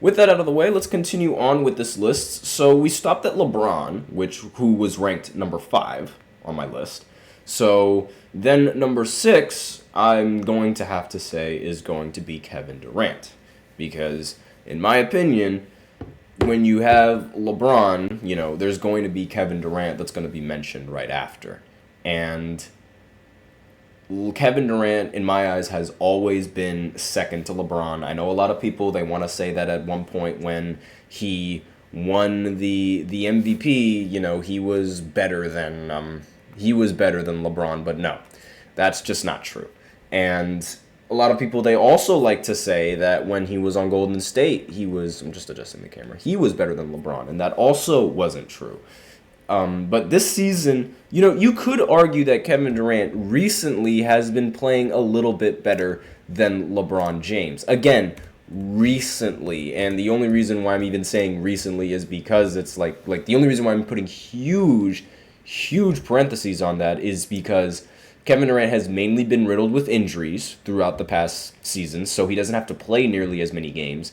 With that out of the way, let's continue on with this list. So we stopped at LeBron, who was ranked number 5 on my list. So then number 6, I'm going to have to say is going to be Kevin Durant. Because in my opinion, when you have LeBron, there's going to be Kevin Durant that's going to be mentioned right after. And Kevin Durant, in my eyes, has always been second to LeBron. I know a lot of people, they want to say that at one point when he won the MVP, he was better than LeBron, but no, that's just not true. And a lot of people, they also like to say that when he was on Golden State, I'm just adjusting the camera, he was better than LeBron, and that also wasn't true. But this season, you could argue that Kevin Durant recently has been playing a little bit better than LeBron James. Again, recently, and the only reason why I'm even saying recently is because it's like the only reason why I'm putting huge parentheses on that is because Kevin Durant has mainly been riddled with injuries throughout the past season, so he doesn't have to play nearly as many games.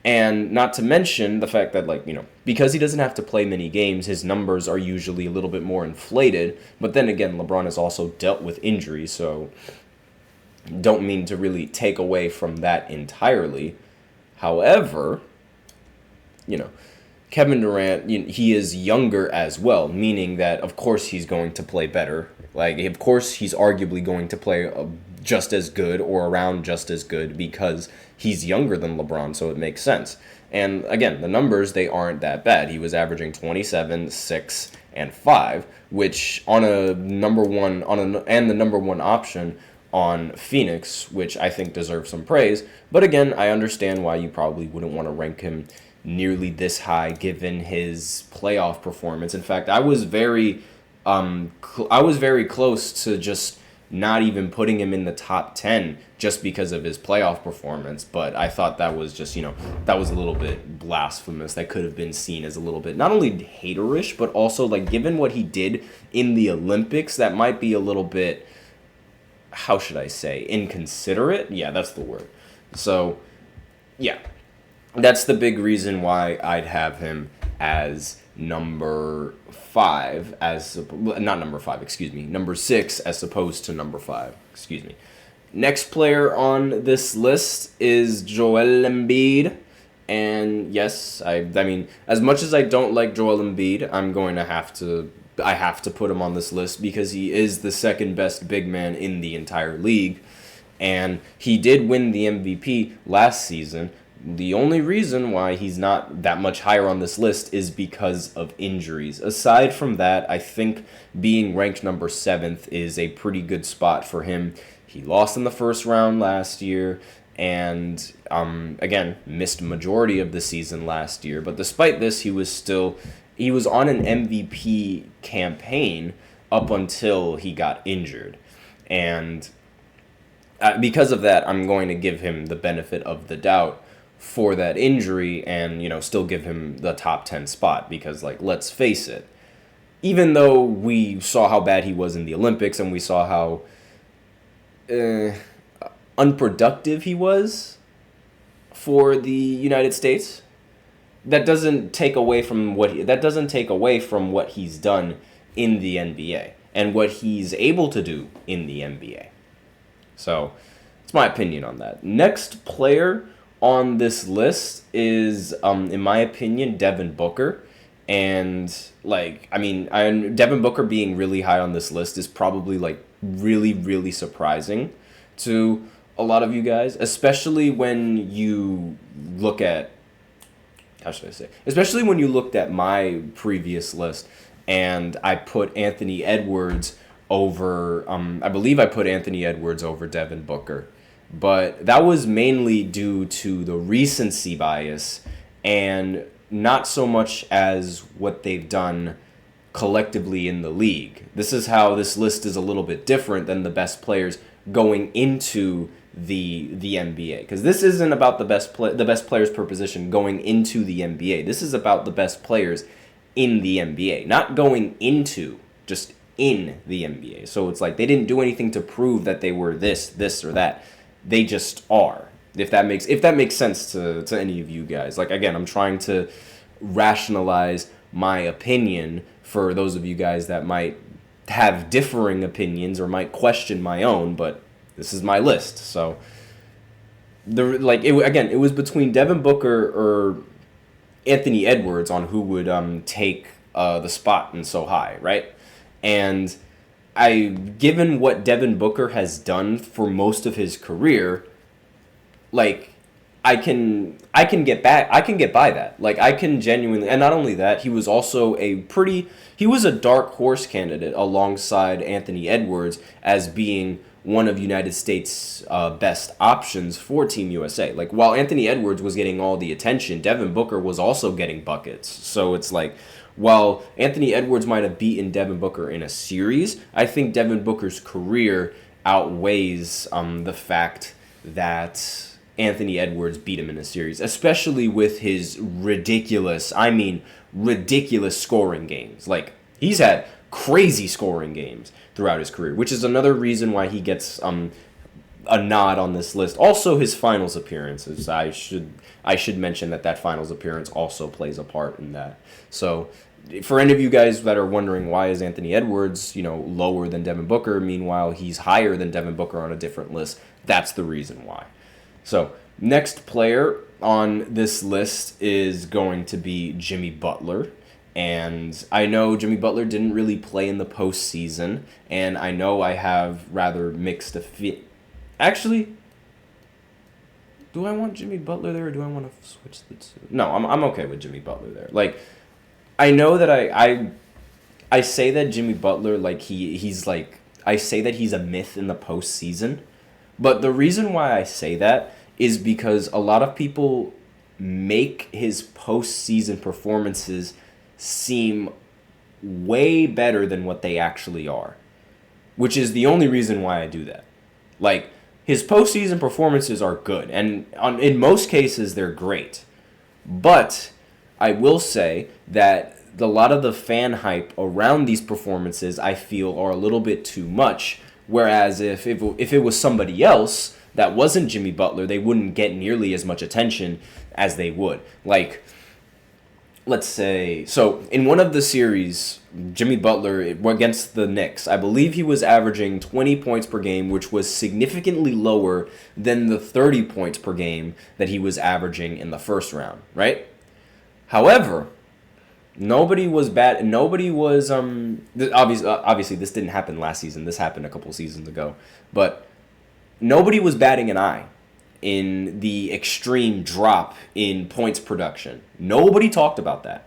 And not to mention the fact that, because he doesn't have to play many games, his numbers are usually a little bit more inflated. But then again, LeBron has also dealt with injuries, so don't mean to really take away from that entirely. However, Kevin Durant, he is younger as well, meaning that, of course, he's going to play better. Of course, he's arguably going to play just as good or around just as good because he's younger than LeBron, so it makes sense. And again, the numbers, they aren't that bad. He was averaging 27, 6, and 5, which on a number one and the number one option on Phoenix, which I think deserves some praise. But again, I understand why you probably wouldn't want to rank him nearly this high given his playoff performance. In fact, I was very close to just not even putting him in the top 10 just because of his playoff performance, but I thought that was just, that was a little bit blasphemous. That could have been seen as a little bit, not only haterish, but also, given what he did in the Olympics, that might be a little bit, how should I say, inconsiderate? Yeah, that's the word. So, yeah, that's the big reason why I'd have him as number 6 as opposed to number 5, Next player on this list is Joel Embiid. And yes, I mean, as much as I don't like Joel Embiid, I have to put him on this list because he is the second best big man in the entire league. And he did win the MVP last season. The only reason why he's not that much higher on this list is because of injuries. Aside from that, I think being ranked number 7th is a pretty good spot for him. He lost in the first round last year and, again, missed a majority of the season last year. But despite this, he was on an MVP campaign up until he got injured. And because of that, I'm going to give him the benefit of the doubt for that injury and, still give him the top 10 spot because, let's face it, even though we saw how bad he was in the Olympics and we saw how unproductive he was for the United States, that doesn't take away from what he's done in the NBA and what he's able to do in the NBA. So, it's my opinion on that. Next player on this list is, in my opinion, Devin Booker. And, Devin Booker being really high on this list is probably, really, really surprising to a lot of you guys, especially when you look at, especially when you looked at my previous list and I put Anthony Edwards over, I believe I put Anthony Edwards over Devin Booker. But that was mainly due to the recency bias and not so much as what they've done collectively in the league. This is how this list is a little bit different than the best players going into the NBA. Because this isn't about the best players per position going into the NBA. This is about the best players in the NBA. Not going into, just in the NBA. So it's they didn't do anything to prove that they were this or that. They just are. If that makes sense to any of you guys. Like, again, I'm trying to rationalize my opinion for those of you guys that might have differing opinions or might question my own, but this is my list. So it was between Devin Booker or Anthony Edwards on who would take the spot in so high, right? And given what Devin Booker has done for most of his career, like I can get by that. Like, I can genuinely, and not only that, he was a dark horse candidate alongside Anthony Edwards as being one of United States' best options for Team USA. Like, while Anthony Edwards was getting all the attention, Devin Booker was also getting buckets. So it's like, while Anthony Edwards might have beaten Devin Booker in a series, I think Devin Booker's career outweighs the fact that Anthony Edwards beat him in a series, especially with his ridiculous scoring games. Like, he's had crazy scoring games throughout his career, which is another reason why he gets a nod on this list. Also, his finals appearances. I should mention that finals appearance also plays a part in that. So, for any of you guys that are wondering why is Anthony Edwards, lower than Devin Booker, meanwhile he's higher than Devin Booker on a different list, that's the reason why. So, next player on this list is going to be Jimmy Butler. And I know Jimmy Butler didn't really play in the postseason, and I know I have rather mixed Actually, do I want Jimmy Butler there, or do I want to switch the two? No, I'm okay with Jimmy Butler there. Like, I know that I say that Jimmy Butler, like, he's like, I say that he's a myth in the postseason, but the reason why I say that is because a lot of people make his postseason performances seem way better than what they actually are, which is the only reason why I do that. Like, his postseason performances are good, and in most cases they're great, but I will say that a lot of the fan hype around these performances, I feel, are a little bit too much, whereas if it was somebody else that wasn't Jimmy Butler, they wouldn't get nearly as much attention as they would. Like, let's say, so in one of the series, Jimmy Butler against the Knicks, I believe he was averaging 20 points per game, which was significantly lower than the 30 points per game that he was averaging in the first round, right? However, obviously this didn't happen last season, this happened a couple seasons ago, but nobody was batting an eye in the extreme drop in points production. Nobody talked about that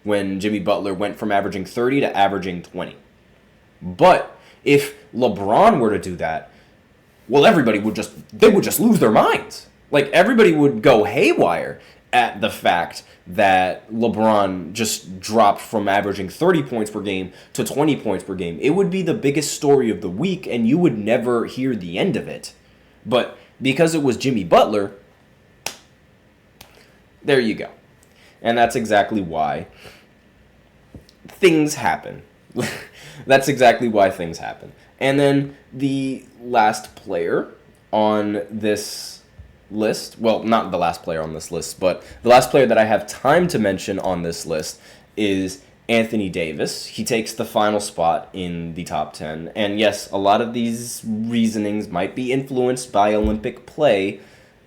when Jimmy Butler went from averaging 30 to averaging 20. But if LeBron were to do that, well, everybody would just lose their minds. Like, everybody would go haywire at the fact that LeBron just dropped from averaging 30 points per game to 20 points per game. It would be the biggest story of the week, and you would never hear the end of it. But because it was Jimmy Butler, there you go. And that's exactly why things happen. That's exactly why things happen. And then the last player on this list, well, not the last player on this list, but the last player that I have time to mention on this list is Anthony Davis. He takes the final spot in the top 10. And yes, a lot of these reasonings might be influenced by Olympic play,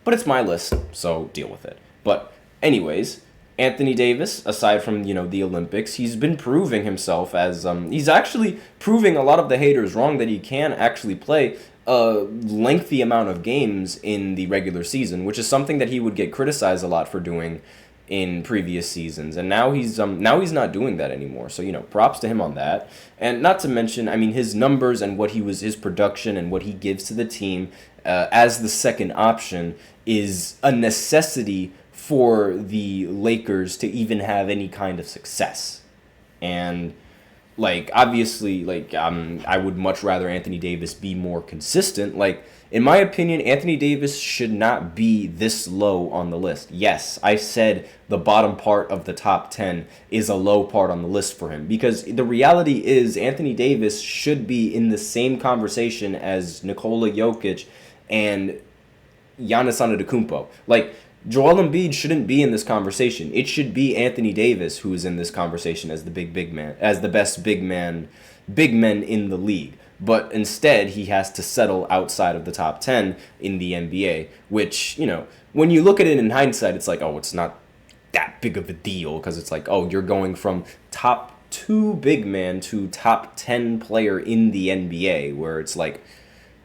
but it's my list, so deal with it. But anyways, Anthony Davis, aside from, the Olympics, he's been proving himself as, he's actually proving a lot of the haters wrong that he can actually play a lengthy amount of games in the regular season, which is something that he would get criticized a lot for doing in previous seasons, and now he's not doing that anymore. So props to him on that. And not to mention, his numbers and his production and what he gives to the team as the second option is a necessity for the Lakers to even have any kind of success. And obviously, I would much rather Anthony Davis be more consistent. In my opinion, Anthony Davis should not be this low on the list. Yes, I said the bottom part of the top 10 is a low part on the list for him, because the reality is Anthony Davis should be in the same conversation as Nikola Jokic and Giannis Antetokounmpo. Like, Joel Embiid shouldn't be in this conversation. It should be Anthony Davis who is in this conversation as the big man, as the best big men in the league. But instead, he has to settle outside of the top 10 in the NBA, which, you know, when you look at it in hindsight, it's like, oh, it's not that big of a deal, because it's like, oh, you're going from top 2 big man to top 10 player in the NBA, where it's like,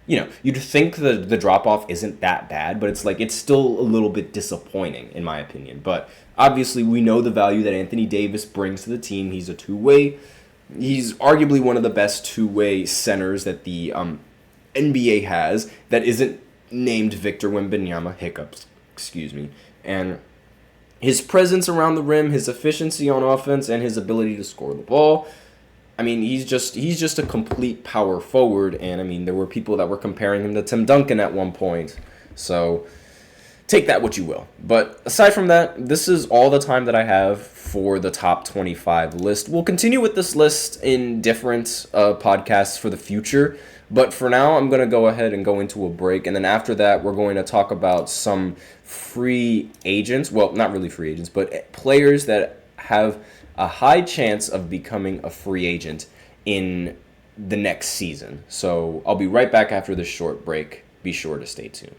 you know, you'd think the drop-off isn't that bad, but it's like, it's still a little bit disappointing, in my opinion. But obviously, we know the value that Anthony Davis brings to the team. He's a two-way. He's arguably one of the best two-way centers that the NBA has that isn't named Victor Wembanyama, hiccups, excuse me. And his presence around the rim, his efficiency on offense, and his ability to score the ball, I mean, he's just a complete power forward. And, I mean, there were people that were comparing him to Tim Duncan at one point. So take that what you will. But aside from that, this is all the time that I have for the top 25 list. We'll continue with this list in different podcasts for the future. But for now, I'm going to go ahead and go into a break. And then after that, we're going to talk about some free agents. Well, not really free agents, but players that have a high chance of becoming a free agent in the next season. So I'll be right back after this short break. Be sure to stay tuned.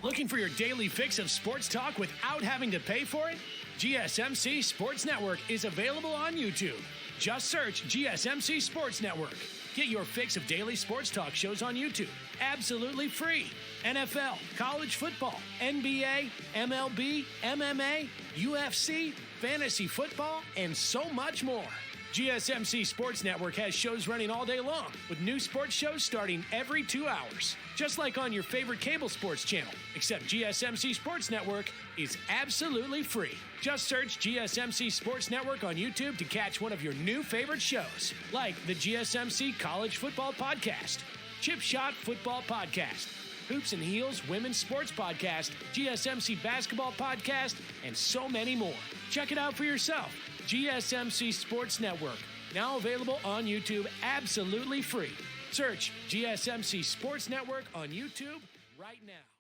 Looking for your daily fix of sports talk without having to pay for it? GSMC Sports Network is available on YouTube. Just search GSMC Sports Network. Get your fix of daily sports talk shows on YouTube, absolutely free. NFL, college football, NBA, MLB, MMA, UFC, fantasy football, and so much more. GSMC Sports Network has shows running all day long, with new sports shows starting every 2 hours. Just like on your favorite cable sports channel, except GSMC Sports Network is absolutely free. Just search GSMC Sports Network on YouTube to catch one of your new favorite shows, like the GSMC College Football Podcast, Chip Shot Football Podcast, Hoops and Heels Women's Sports Podcast, GSMC Basketball Podcast, and so many more. Check it out for yourself. GSMC Sports Network, now available on YouTube absolutely free. Search GSMC Sports Network on YouTube right now.